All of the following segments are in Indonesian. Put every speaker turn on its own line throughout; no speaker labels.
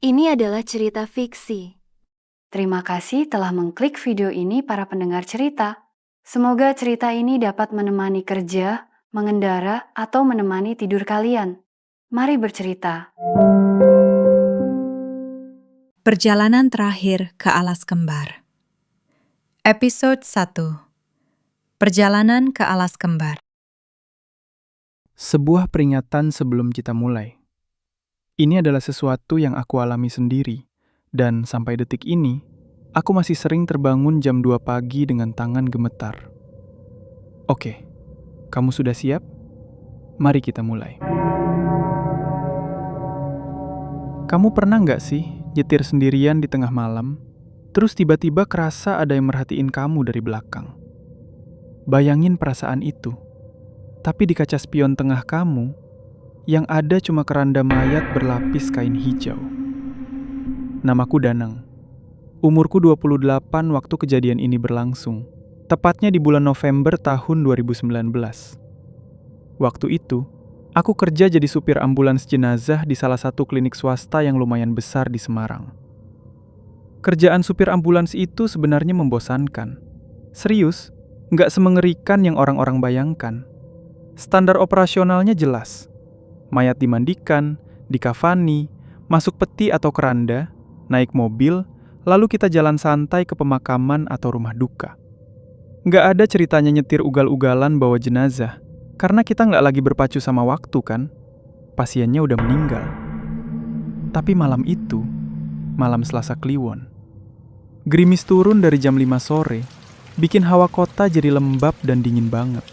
Ini adalah cerita fiksi.
Terima kasih telah mengklik video ini para pendengar cerita. Semoga cerita ini dapat menemani kerja, mengendara, atau menemani tidur kalian. Mari bercerita.
Perjalanan terakhir ke alas kembar. Episode 1. Perjalanan ke alas kembar.
Sebuah peringatan sebelum kita mulai. Ini adalah sesuatu yang aku alami sendiri, dan sampai detik ini, aku masih sering terbangun jam 2 pagi dengan tangan gemetar. Oke, kamu sudah siap? Mari kita mulai. Kamu pernah nggak sih nyetir sendirian di tengah malam, terus tiba-tiba kerasa ada yang merhatiin kamu dari belakang? Bayangin perasaan itu. Tapi di kaca spion tengah kamu, yang ada cuma keranda mayat berlapis kain hijau. Namaku Danang. Umurku 28 waktu kejadian ini berlangsung, tepatnya di bulan November tahun 2019. Waktu itu, aku kerja jadi supir ambulans jenazah di salah satu klinik swasta yang lumayan besar di Semarang. Kerjaan supir ambulans itu sebenarnya membosankan. Serius, nggak semengerikan yang orang-orang bayangkan. Standar operasionalnya jelas. Mayat dimandikan, dikafani, masuk peti atau keranda, naik mobil, lalu kita jalan santai ke pemakaman atau rumah duka. Nggak ada ceritanya nyetir ugal-ugalan bawa jenazah, karena kita nggak lagi berpacu sama waktu kan? Pasiennya udah meninggal. Tapi malam itu, malam Selasa Kliwon, gerimis turun dari jam 5 sore, bikin hawa kota jadi lembab dan dingin banget.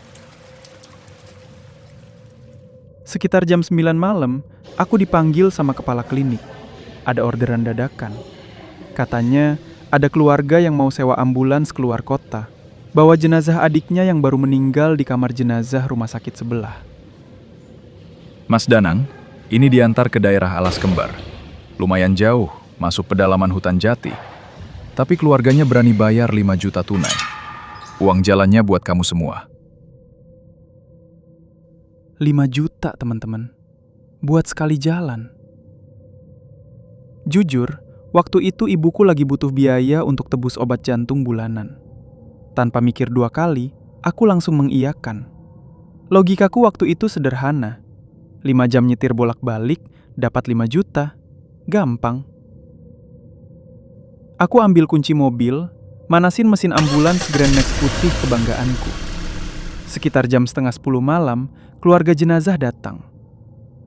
Sekitar jam 9 malam, aku dipanggil sama kepala klinik. Ada orderan dadakan. Katanya, ada keluarga yang mau sewa ambulans keluar kota, bawa jenazah adiknya yang baru meninggal di kamar jenazah rumah sakit sebelah.
Mas Danang, ini diantar ke daerah Alas Kembar. Lumayan jauh, masuk pedalaman hutan jati. Tapi keluarganya berani bayar 5 juta tunai. Uang jalannya buat kamu semua.
5 juta teman-teman, buat sekali jalan. Jujur, waktu itu ibuku lagi butuh biaya untuk tebus obat jantung bulanan. Tanpa mikir 2 kali, aku langsung mengiyakan. Logikaku waktu itu sederhana. 5 jam nyetir bolak-balik, dapat 5 juta. Gampang. Aku ambil kunci mobil, manasin mesin ambulans Grand Max putih kebanggaanku. Sekitar jam setengah 10 malam, keluarga jenazah datang.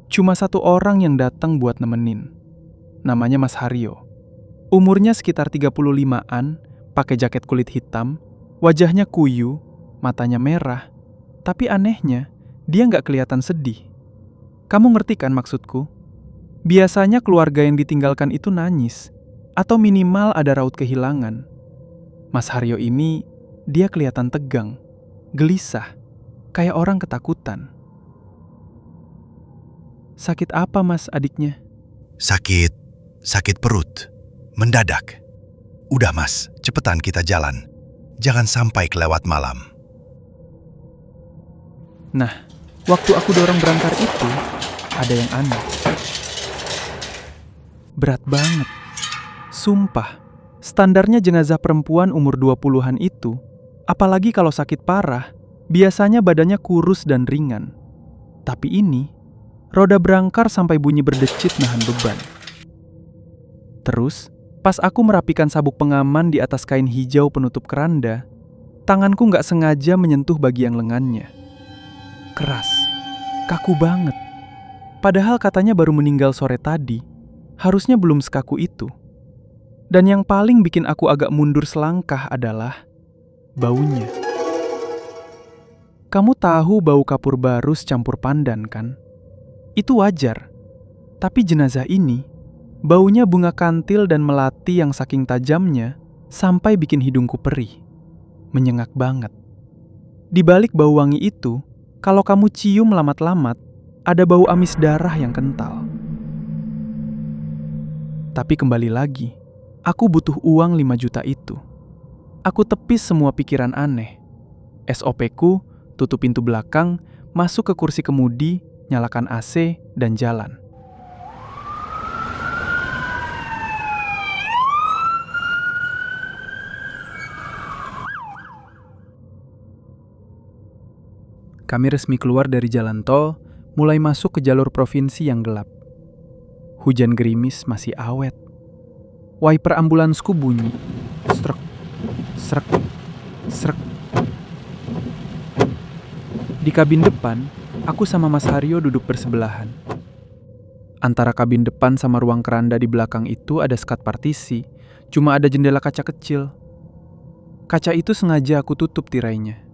Cuma 1 orang yang datang buat nemenin. Namanya Mas Haryo. Umurnya sekitar 35-an, pakai jaket kulit hitam, wajahnya kuyu, matanya merah. Tapi anehnya, dia nggak kelihatan sedih. Kamu ngerti kan maksudku? Biasanya keluarga yang ditinggalkan itu nangis, atau minimal ada raut kehilangan. Mas Haryo ini, dia kelihatan tegang, gelisah, kayak orang ketakutan. Sakit apa mas adiknya?
Sakit perut. Mendadak. Udah mas, cepetan kita jalan. Jangan sampai kelewat malam.
Nah, waktu aku dorong berangkar itu, ada yang aneh. Berat banget. Sumpah, standarnya jenazah perempuan umur 20-an itu, apalagi kalau sakit parah, biasanya badannya kurus dan ringan. Tapi ini, roda berangkar sampai bunyi berdecit nahan beban. Terus, pas aku merapikan sabuk pengaman di atas kain hijau penutup keranda, tanganku nggak sengaja menyentuh bagian lengannya. Keras, kaku banget. Padahal katanya baru meninggal sore tadi, harusnya belum sekaku itu. Dan yang paling bikin aku agak mundur selangkah adalah baunya. Kamu tahu bau kapur barus campur pandan kan? Itu wajar. Tapi jenazah ini, baunya bunga kantil dan melati yang saking tajamnya sampai bikin hidungku perih. Menyengat banget. Di balik bau wangi itu, kalau kamu cium lamat-lamat, ada bau amis darah yang kental. Tapi kembali lagi, aku butuh uang 5 juta itu. Aku tepis semua pikiran aneh. SOP-ku, tutup pintu belakang, masuk ke kursi kemudi, nyalakan AC, dan jalan. Kami resmi keluar dari jalan tol, mulai masuk ke jalur provinsi yang gelap. Hujan gerimis masih awet. Wiper ambulansku bunyi. Srek, srek, srek. Di kabin depan, aku sama Mas Haryo duduk bersebelahan. Antara kabin depan sama ruang keranda di belakang itu ada sekat partisi, cuma ada jendela kaca kecil. Kaca itu sengaja aku tutup tirainya.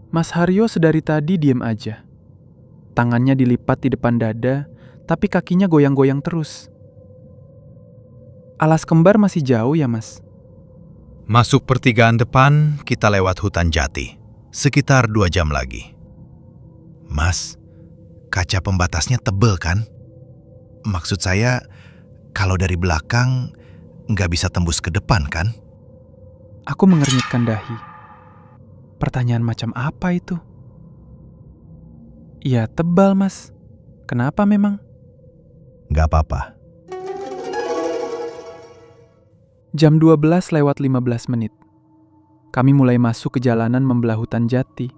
Mas Haryo sedari tadi diam aja. Tangannya dilipat di depan dada, tapi kakinya goyang-goyang terus. Alas Kembar masih jauh ya, Mas?
Masuk pertigaan depan, kita lewat hutan jati. Sekitar 2 jam lagi. Mas, kaca pembatasnya tebel kan? Maksud saya, kalau dari belakang nggak bisa tembus ke depan kan?
Aku mengernyitkan dahi. Pertanyaan macam apa itu? Ya tebal, Mas. Kenapa memang?
Nggak apa-apa.
Jam 12 lewat 15 menit. Kami mulai masuk ke jalanan membelah hutan jati.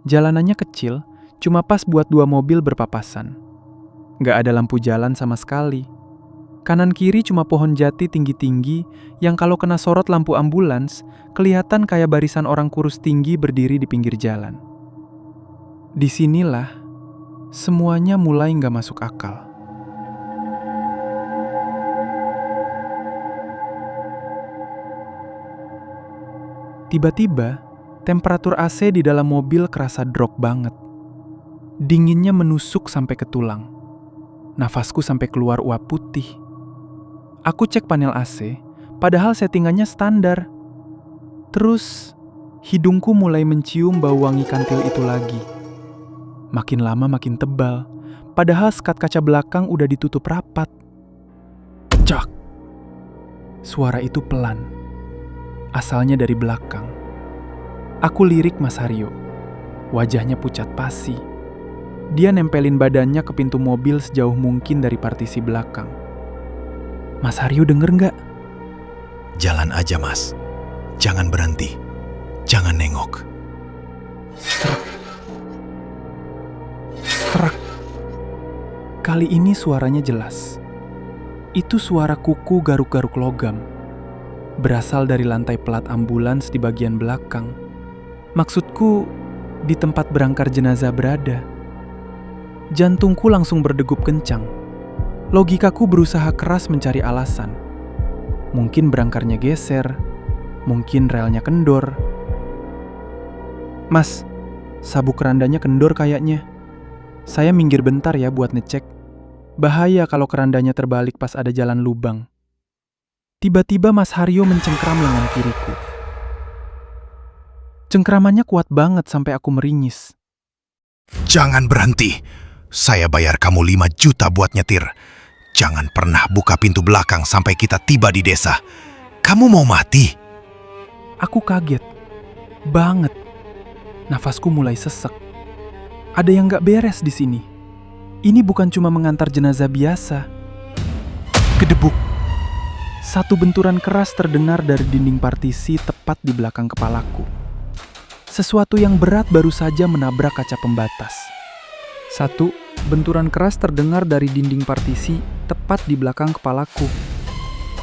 Jalanannya kecil, cuma pas buat 2 mobil berpapasan. Nggak ada lampu jalan sama sekali. Kanan kiri cuma pohon jati tinggi-tinggi yang kalau kena sorot lampu ambulans, kelihatan kayak barisan orang kurus tinggi berdiri di pinggir jalan. Disinilah, semuanya mulai nggak masuk akal. Tiba-tiba, temperatur AC di dalam mobil kerasa drop banget. Dinginnya menusuk sampai ke tulang. Nafasku sampai keluar uap putih. Aku cek panel AC, padahal settingannya standar. Terus, hidungku mulai mencium bau wangi kantil itu lagi. Makin lama makin tebal, padahal sekat kaca belakang udah ditutup rapat. Cak! Suara itu pelan. Asalnya dari belakang. Aku lirik Mas Haryo. Wajahnya pucat pasi. Dia nempelin badannya ke pintu mobil sejauh mungkin dari partisi belakang. Mas Haryo denger nggak?
Jalan aja, Mas. Jangan berhenti. Jangan nengok.
Serak. Serak. Kali ini suaranya jelas. Itu suara kuku garuk-garuk logam. Berasal dari lantai pelat ambulans di bagian belakang. Maksudku, di tempat berangkar jenazah berada. Jantungku langsung berdegup kencang. Logikaku berusaha keras mencari alasan. Mungkin berangkarnya geser, mungkin relnya kendor. Mas, sabuk kerandanya kendor kayaknya. Saya minggir bentar ya buat ngecek. Bahaya kalau kerandanya terbalik pas ada jalan lubang. Tiba-tiba Mas Haryo mencengkram lengan kiriku. Cengkramannya kuat banget sampai aku meringis.
Jangan berhenti. Saya bayar kamu 5 juta buat nyetir. Jangan pernah buka pintu belakang sampai kita tiba di desa. Kamu mau mati?
Aku kaget. Banget. Nafasku mulai sesek. Ada yang gak beres di sini. Ini bukan cuma mengantar jenazah biasa. Gedebuk. Satu benturan keras terdengar dari dinding partisi tepat di belakang kepalaku. Sesuatu yang berat baru saja menabrak kaca pembatas. Satu benturan keras terdengar dari dinding partisi tepat di belakang kepalaku.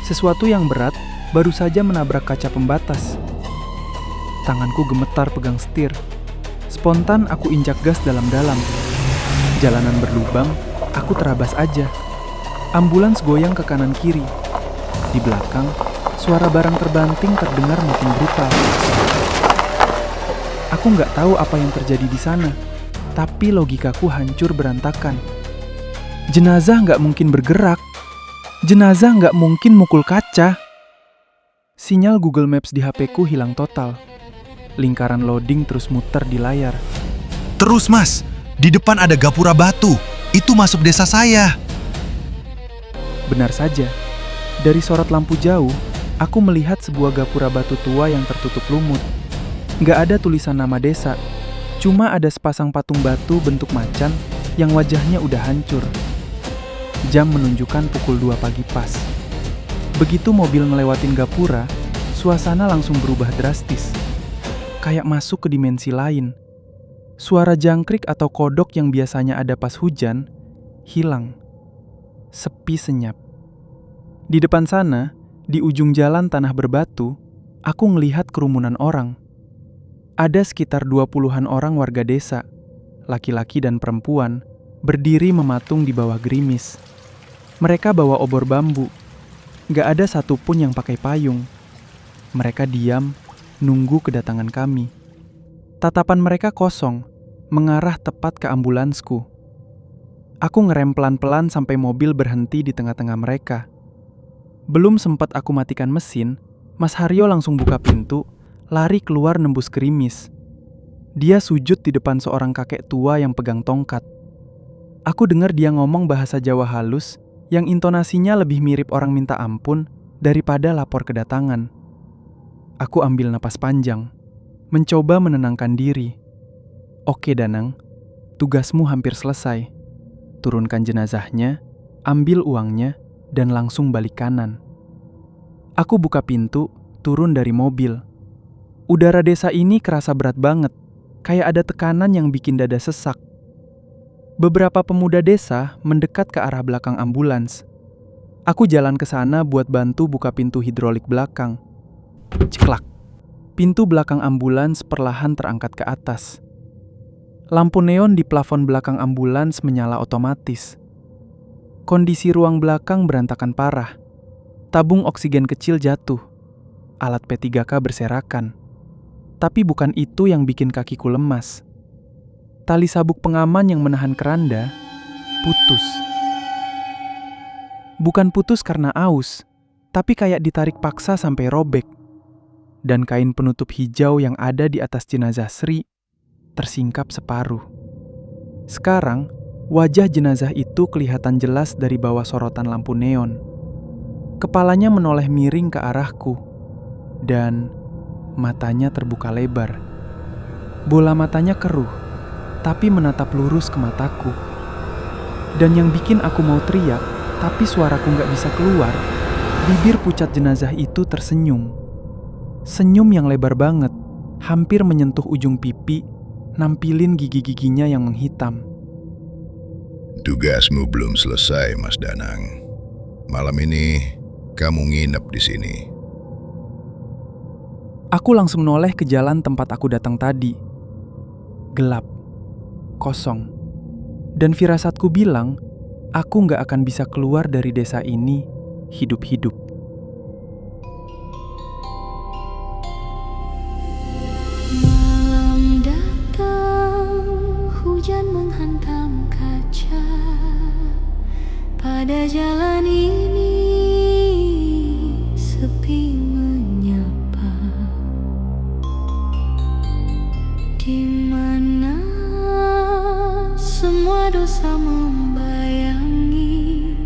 Sesuatu yang berat baru saja menabrak kaca pembatas. Tanganku gemetar pegang setir. Spontan aku injak gas dalam-dalam. Jalanan berlubang, aku terabas aja. Ambulans goyang ke kanan kiri. Di belakang, suara barang terbanting terdengar makin brutal. Aku nggak tahu apa yang terjadi di sana, tapi logikaku hancur berantakan. Jenazah nggak mungkin bergerak. Jenazah nggak mungkin mukul kaca. Sinyal Google Maps di HP-ku hilang total. Lingkaran loading terus muter di layar.
Terus, Mas. Di depan ada gapura batu. Itu masuk desa saya.
Benar saja. Dari sorot lampu jauh, aku melihat sebuah gapura batu tua yang tertutup lumut. Nggak ada tulisan nama desa, cuma ada sepasang patung batu bentuk macan yang wajahnya udah hancur. Jam menunjukkan pukul 2 pagi pas. Begitu mobil ngelewatin gapura, suasana langsung berubah drastis. Kayak masuk ke dimensi lain. Suara jangkrik atau kodok yang biasanya ada pas hujan, hilang. Sepi senyap. Di depan sana, di ujung jalan tanah berbatu, aku ngelihat kerumunan orang. Ada sekitar 20-an orang warga desa, laki-laki dan perempuan, berdiri mematung di bawah gerimis. Mereka bawa obor bambu. Gak ada satupun yang pakai payung. Mereka diam, nunggu kedatangan kami. Tatapan mereka kosong, mengarah tepat ke ambulansku. Aku ngerem pelan-pelan sampai mobil berhenti di tengah-tengah mereka. Belum sempat aku matikan mesin, Mas Haryo langsung buka pintu, lari keluar nembus gerimis. Dia sujud di depan seorang kakek tua yang pegang tongkat. Aku dengar dia ngomong bahasa Jawa halus yang intonasinya lebih mirip orang minta ampun daripada lapor kedatangan. Aku ambil napas panjang, mencoba menenangkan diri. Oke Danang, tugasmu hampir selesai. Turunkan jenazahnya, ambil uangnya, dan langsung balik kanan. Aku buka pintu, turun dari mobil. Udara desa ini kerasa berat banget, kayak ada tekanan yang bikin dada sesak. Beberapa pemuda desa mendekat ke arah belakang ambulans. Aku jalan ke sana buat bantu buka pintu hidrolik belakang. Ceklak. Pintu belakang ambulans perlahan terangkat ke atas. Lampu neon di plafon belakang ambulans menyala otomatis. Kondisi ruang belakang berantakan parah. Tabung oksigen kecil jatuh. Alat P3K berserakan. Tapi bukan itu yang bikin kakiku lemas. Tali sabuk pengaman yang menahan keranda putus. Bukan putus karena aus, tapi kayak ditarik paksa sampai robek. Dan kain penutup hijau yang ada di atas jenazah Sri tersingkap separuh. Sekarang, wajah jenazah itu kelihatan jelas dari bawah sorotan lampu neon. Kepalanya menoleh miring ke arahku, dan matanya terbuka lebar. Bola matanya keruh, tapi menatap lurus ke mataku. Dan yang bikin aku mau teriak, tapi suaraku gak bisa keluar, bibir pucat jenazah itu tersenyum. Senyum yang lebar banget, hampir menyentuh ujung pipi, nampilin gigi-giginya yang menghitam.
Tugasmu belum selesai, Mas Danang. Malam ini kamu nginep di sini.
Aku langsung noleh ke jalan tempat aku datang tadi. Gelap, kosong. Dan firasatku bilang, aku gak akan bisa keluar dari desa ini hidup-hidup.
Malam datang, hujan menghantam kaca. Pada jalan ini, sepi menyapa. Di mana semua dosa membayangi,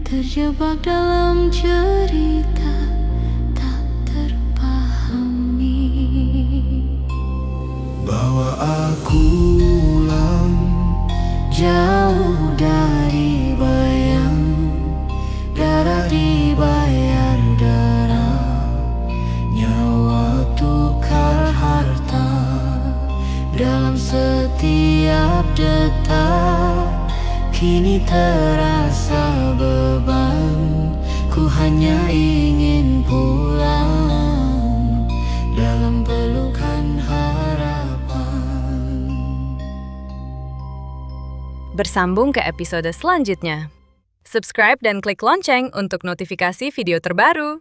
terjebak dalam cerita tak terpahami.
Bawa aku pulang
Jauh dari bayang, darah dibayar darah, nyawa tukar harta. Dalam setiap detak, kini terasa beban. Ku hanya ingin pulang dalam pelukan harapan.
Bersambung ke episode selanjutnya. Subscribe dan klik lonceng untuk notifikasi video terbaru.